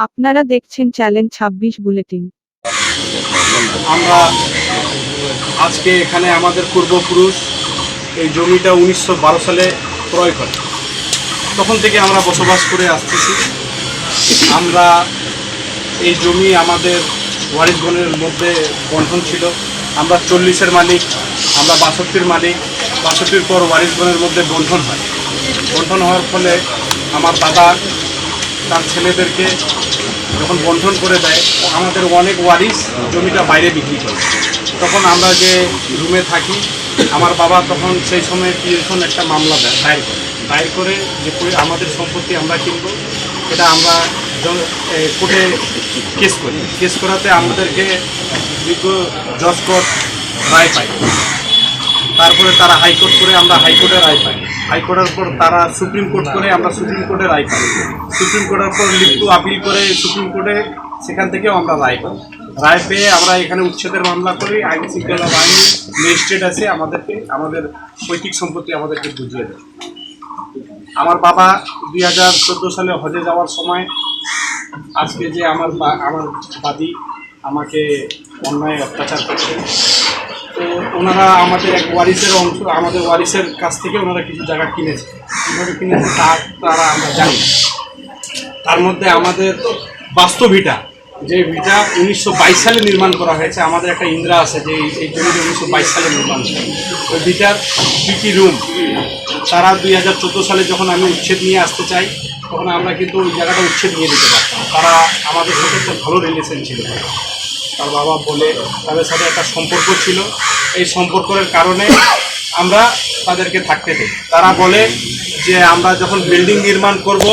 আপনারা দেখছেন challenge 26 bulletin. আমরা আজকে এখানে আমাদের পূর্বপুরুষ এই জমিটা 1912 সালে ক্রয় করে, তখন থেকে আমরা বসবাস করে আসতেছি। আমরা এই জমি আমাদের ওয়ারিশগণের মধ্যে বন্টন ছিল। আমরা 40-এর মালিক, আমরা 62-র মালিক। 62-র পর ওয়ারিশগণের মধ্যে বন্টন হয়। বন্টন হওয়ার ফলে আমার দাদা তার ছেলেদেরকে যখন বন্টন করে দেয়, আমাদের অনেক ওয়ারিশ জমিটা বাইরে বিক্রি করে। তখন আমরা যে রুমে থাকি, আমার বাবা তখন সেই সময় পিএসন একটা মামলা দায়ের করে যে আমাদের সম্পত্তি আমরা কিনব, এটা আমরা কোর্টে কেস করাতে আমাদেরকে বিজ্ঞ জজ কোর্ট রায় পাই। তারপরে তারা হাইকোর্ট করে আমরা হাইকোর্টে রায় পাই। হাইকোর্টের পর তারা সুপ্রিম কোর্ট করে আমরা সুপ্রিম কোর্টে রায় পাই। সুপ্রিম কোর্টের পর লিপ্টু আপিল করে সুপ্রিম কোর্টে, সেখান থেকেও আমরা রায় পাই। রায় পেয়ে আমরা এখানে উচ্ছেদের মামলা করি। আইন শৃঙ্খলা বাহিনী ম্যাজিস্ট্রেট আছে, আমাদের পৈতৃক সম্পত্তি আমাদেরকে বুঝিয়ে দেয়। আমার বাবা 2014 সালে হজে যাওয়ার সময় আজকে যে আমার বাদী আমাকে অন্যায় অত্যাচার করছে, তো ওনারা আমাদের এক ওয়ারিসের অংশ, আমাদের ওয়ারিসের কাছ থেকে ওনারা কিছু জায়গা কিনেছে। কীভাবে কিনেছে তারা আমরা জানি। তার মধ্যে আমাদের বাস্তব ভিটা, যে ভিটা 1922 সালে নির্মাণ করা হয়েছে, আমাদের একটা ইন্দ্রা আছে যে এই জমিটা 1922 সালে নির্মাণ করে। ওই ভিটার কী রুম তারা 2014 সালে যখন আমি উচ্ছেদ নিয়ে আসতে চাই, তখন আমরা কিন্তু ওই জায়গাটা উচ্ছেদ নিয়ে দিতে পারতাম। তারা আমাদের সাথে একটা ভালো রিলেশন ছিল। তার বাবা বলে তাদের সাথে একটা সম্পর্ক ছিল। এই সম্পর্কের কারণে আমরা তাদেরকে থাকতে দিই। তারা বলে যে আমরা যখন বিল্ডিং নির্মাণ করব